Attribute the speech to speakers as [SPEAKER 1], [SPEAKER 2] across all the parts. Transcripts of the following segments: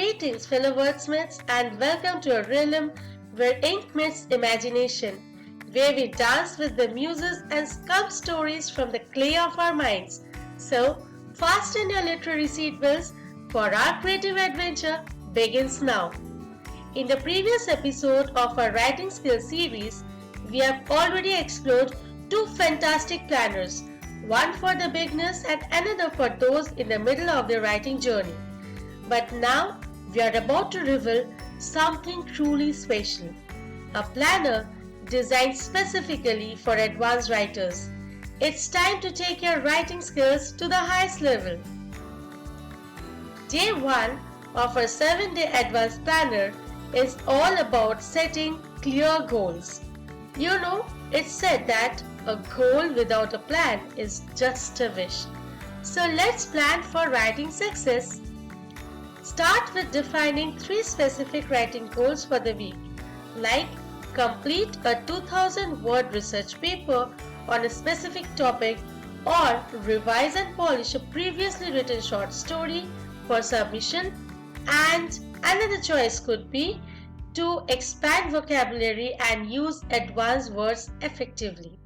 [SPEAKER 1] Greetings, fellow wordsmiths, and welcome to a realm where ink meets imagination, where we dance with the muses and sculpt stories from the clay of our minds. So, fasten your literary seatbelts, for our creative adventure begins now. In the previous episode of our writing skills series, we have already explored two fantastic planners, one for the beginners and another for those in the middle of their writing journey. But now we are about to reveal something truly special, a planner designed specifically for advanced writers. It's time to take your writing skills to the highest level. Day 1 of our 7-day advanced planner is all about setting clear goals. You know, it's said that a goal without a plan is just a wish. So let's plan for writing success. Start with defining 3 specific writing goals for the week, like complete a 2000-word research paper on a specific topic or revise and polish a previously written short story for submission, and another choice could be to expand vocabulary and use advanced words effectively.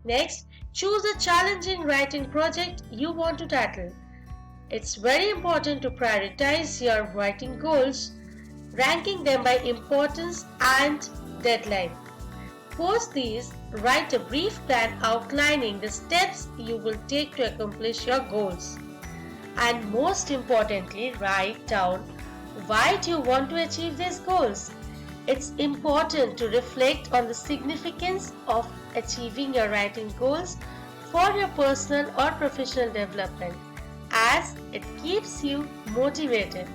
[SPEAKER 1] Next, choose a challenging writing project you want to tackle. It's very important to prioritize your writing goals, ranking them by importance and deadline. Post these, write a brief plan outlining the steps you will take to accomplish your goals. And most importantly, write down why do you want to achieve these goals. It's important to reflect on the significance of achieving your writing goals for your personal or professional development, as it keeps you motivated.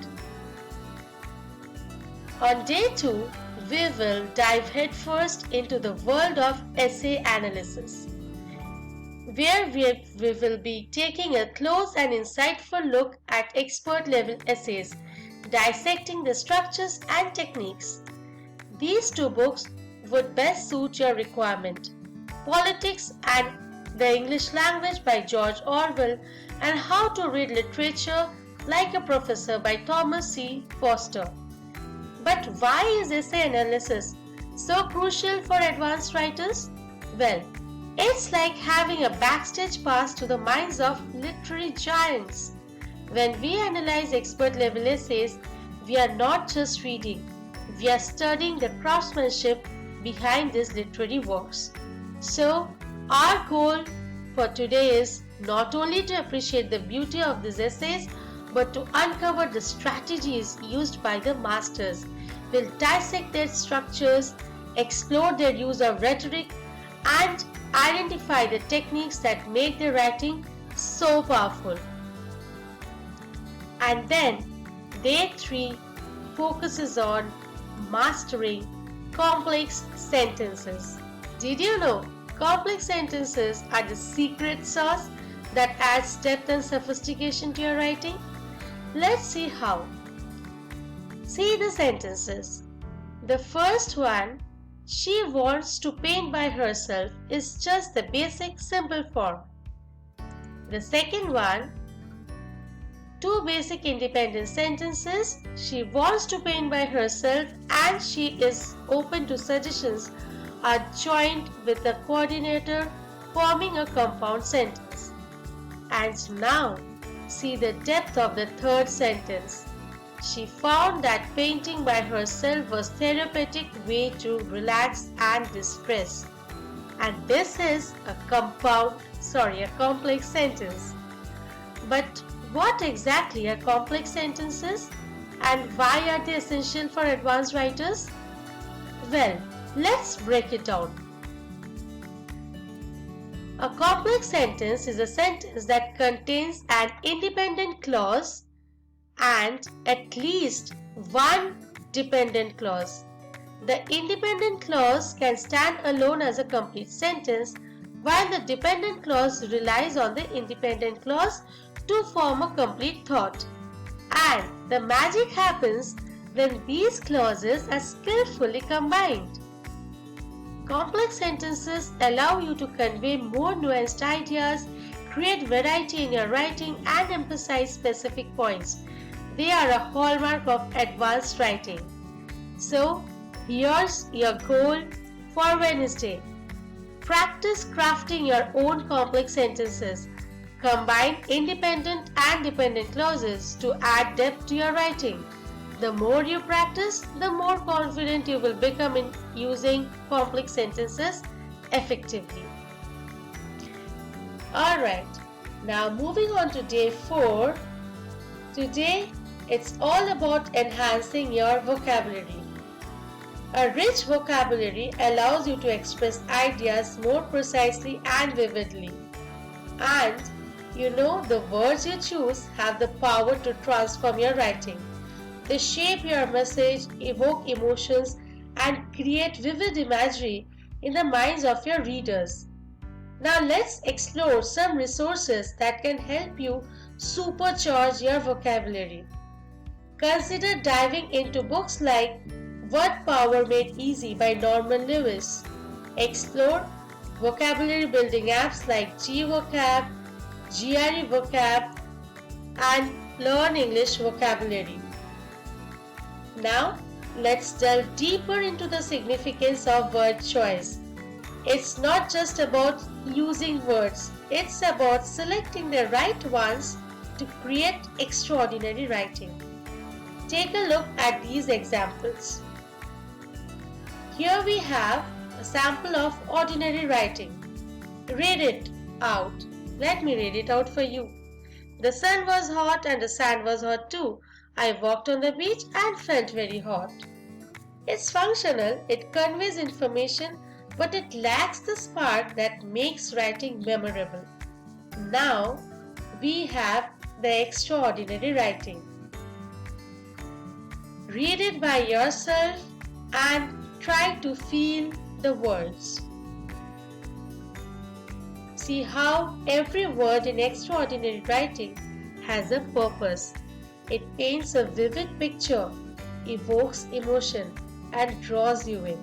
[SPEAKER 1] On day 2, we will dive headfirst into the world of essay analysis, where we will be taking a close and insightful look at expert-level essays, dissecting the structures and techniques. These 2 books would best suit your requirement: Politics and the English Language by George Orwell and How to Read Literature Like a Professor by Thomas C. Foster. But why is essay analysis so crucial for advanced writers? Well, it's like having a backstage pass to the minds of literary giants. When we analyze expert-level essays, we are not just reading, we are studying the craftsmanship behind these literary works. So, our goal for today is not only to appreciate the beauty of these essays, but to uncover the strategies used by the masters. We'll dissect their structures, explore their use of rhetoric, and identify the techniques that make their writing so powerful. And then, day 3 focuses on mastering complex sentences. Did you know complex sentences are the secret sauce that adds depth and sophistication to your writing? Let's see how. See the sentences. The first one, she wants to paint by herself, is just the basic simple form. The second one, 2 basic independent sentences, she wants to paint by herself and she is open to suggestions, are joined with a coordinator, forming a compound sentence. And now, see the depth of the third sentence. She found that painting by herself was a therapeutic way to relax and distress. And this is a complex sentence. But what exactly are complex sentences and why are they essential for advanced writers? Well, let's break it down. A complex sentence is a sentence that contains an independent clause and at least one dependent clause. The independent clause can stand alone as a complete sentence, while the dependent clause relies on the independent clause to form a complete thought. And the magic happens when these clauses are skillfully combined. Complex sentences allow you to convey more nuanced ideas, create variety in your writing, and emphasize specific points. They are a hallmark of advanced writing. So, here's your goal for Wednesday. Practice crafting your own complex sentences. Combine independent and dependent clauses to add depth to your writing. The more you practice, the more confident you will become in using complex sentences effectively. Alright, now moving on to day 4. Today, it's all about enhancing your vocabulary. A rich vocabulary allows you to express ideas more precisely and vividly. And the words you choose have the power to transform your writing. They shape your message, evoke emotions, and create vivid imagery in the minds of your readers. Now let's explore some resources that can help you supercharge your vocabulary. Consider diving into books like Word Power Made Easy by Norman Lewis. Explore vocabulary building apps like GVocab, GRE Vocab, and Learn English Vocabulary. Now, let's delve deeper into the significance of word choice. It's not just about using words, it's about selecting the right ones to create extraordinary writing. Take a look at these examples. Here we have a sample of ordinary writing. Read it out. Let me read it out for you. The sun was hot and the sand was hot too. I walked on the beach and felt very hot. It's functional, it conveys information, but it lacks the spark that makes writing memorable. Now, we have the extraordinary writing. Read it by yourself and try to feel the words. See how every word in extraordinary writing has a purpose. It paints a vivid picture, evokes emotion, and draws you in.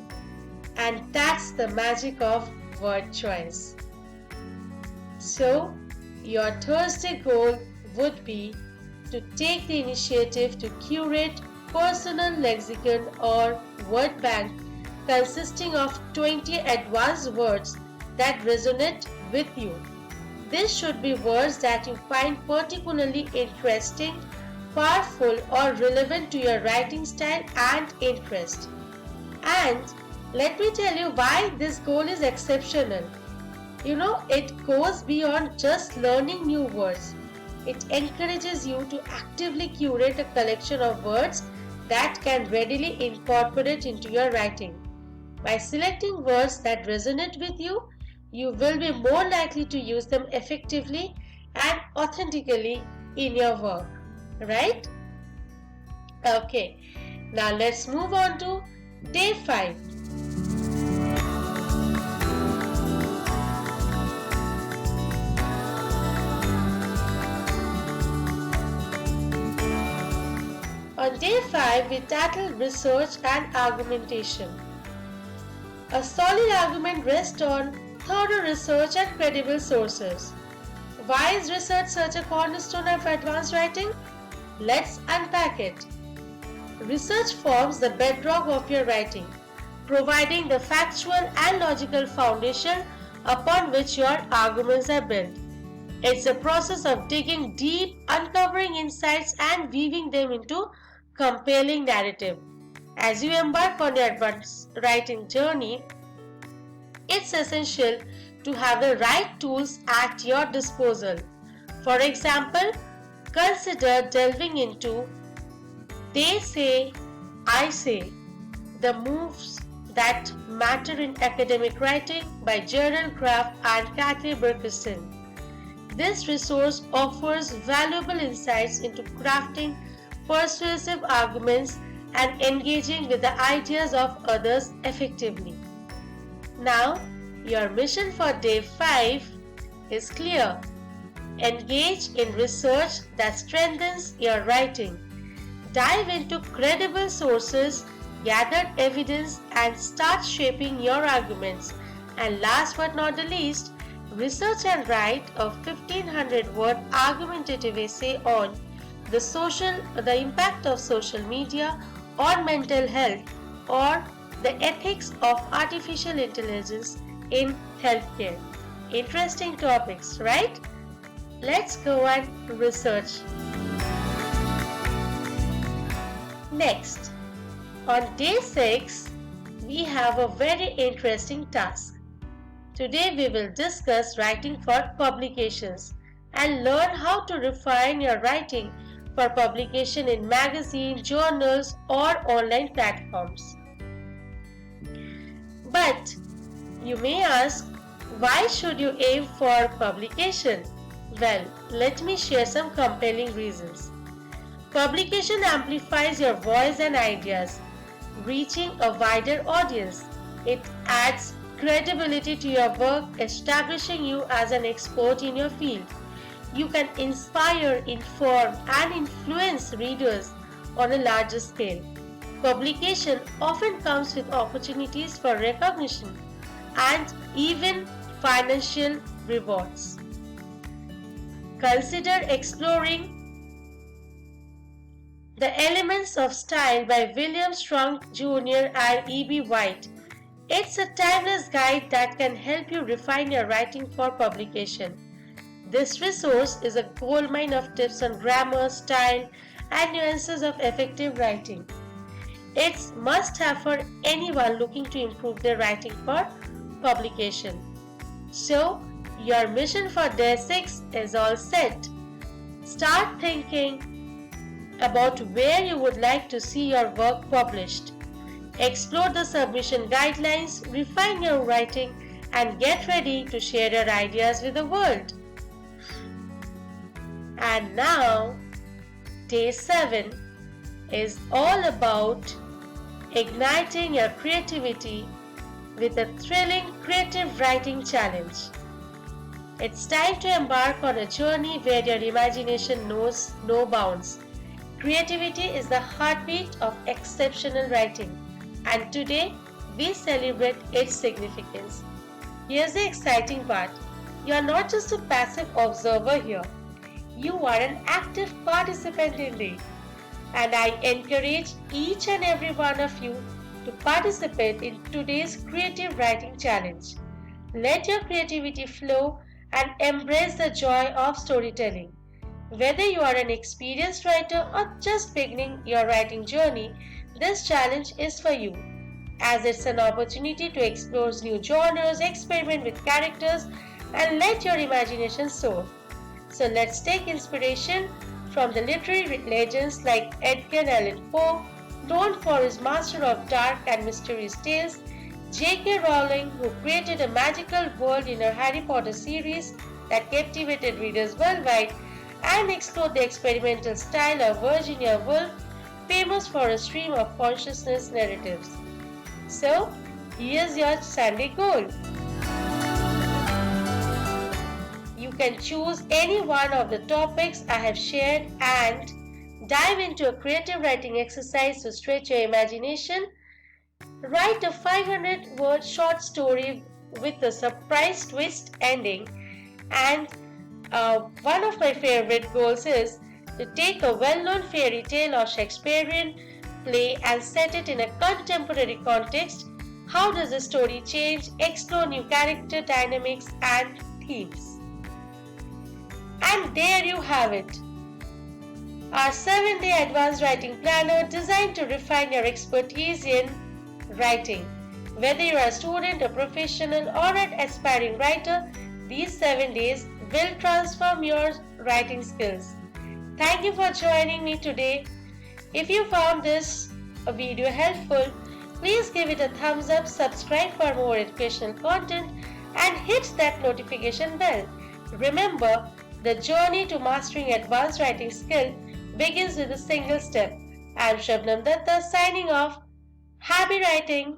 [SPEAKER 1] And that's the magic of word choice. So, your Thursday goal would be to take the initiative to curate personal lexicon or word bank consisting of 20 advanced words that resonate with you. This should be words that you find particularly interesting, powerful, or relevant to your writing style and interest. And let me tell you why this goal is exceptional. It goes beyond just learning new words. It encourages you to actively curate a collection of words that can readily incorporate into your writing. By selecting words that resonate with you, you will be more likely to use them effectively and authentically in your work, right? Okay, now let's move on to day 5. On day 5, we tackled research and argumentation. A solid argument rests on thorough research and credible sources. Why is research such a cornerstone of advanced writing? Let's unpack it. Research forms the bedrock of your writing, providing the factual and logical foundation upon which your arguments are built. It's a process of digging deep, uncovering insights, and weaving them into compelling narrative. As you embark on your advanced writing journey, it's essential to have the right tools at your disposal. For example, consider delving into They Say, I Say, The Moves That Matter in Academic Writing by Gerald Kraft and Kathy Burkiston. This resource offers valuable insights into crafting persuasive arguments and engaging with the ideas of others effectively. Now, your mission for day 5 is clear. Engage in research that strengthens your writing. Dive into credible sources, gather evidence, and start shaping your arguments. And last but not the least, research and write a 1500-word argumentative essay on the impact of social media on mental health, or the ethics of artificial intelligence in healthcare. Interesting topics, right? Let's go and research. Next, on day 6, we have a very interesting task. Today we will discuss writing for publications and learn how to refine your writing for publication in magazines, journals, or online platforms. But you may ask, why should you aim for publication? Well, let me share some compelling reasons. Publication amplifies your voice and ideas, reaching a wider audience. It adds credibility to your work, establishing you as an expert in your field. You can inspire, inform, and influence readers on a larger scale. Publication often comes with opportunities for recognition and even financial rewards. Consider exploring The Elements of Style by William Strunk Jr. and E.B. White. It's a timeless guide that can help you refine your writing for publication. This resource is a goldmine of tips on grammar, style, and nuances of effective writing. It's must-have for anyone looking to improve their writing for publication. So, your mission for day 6 is all set. Start thinking about where you would like to see your work published. Explore the submission guidelines, refine your writing, and get ready to share your ideas with the world. And now, day 7 is all about igniting your creativity with a thrilling creative writing challenge. It's time to embark on a journey where your imagination knows no bounds. Creativity is the heartbeat of exceptional writing, and today we celebrate its significance. Here's the exciting part. You are not just a passive observer here. You are an active participant in it. And I encourage each and every one of you to participate in today's creative writing challenge. Let your creativity flow and embrace the joy of storytelling. Whether you are an experienced writer or just beginning your writing journey, this challenge is for you, as it's an opportunity to explore new genres, experiment with characters, and let your imagination soar. So let's take inspiration from the literary legends like Edgar Allan Poe, known for his master of dark and mysterious tales, J.K. Rowling, who created a magical world in her Harry Potter series that captivated readers worldwide, and explored the experimental style of Virginia Woolf, famous for a stream of consciousness narratives. So, here's your Sunday goal. You can choose any one of the topics I have shared and dive into a creative writing exercise to stretch your imagination. Write a 500-word short story with a surprise twist ending, and one of my favorite goals is to take a well-known fairy tale or Shakespearean play and set it in a contemporary context. How does the story change? Explore new character dynamics and themes. And there you have it. Our 7-day advanced writing planner designed to refine your expertise in writing. Whether you are a student, a professional, or an aspiring writer, these 7 days will transform your writing skills. Thank you for joining me today. If you found this video helpful, please give it a thumbs up, subscribe for more educational content, and hit that notification bell. Remember, the journey to mastering advanced writing skill begins with a single step. I am Shabnam Datta signing off. Happy writing!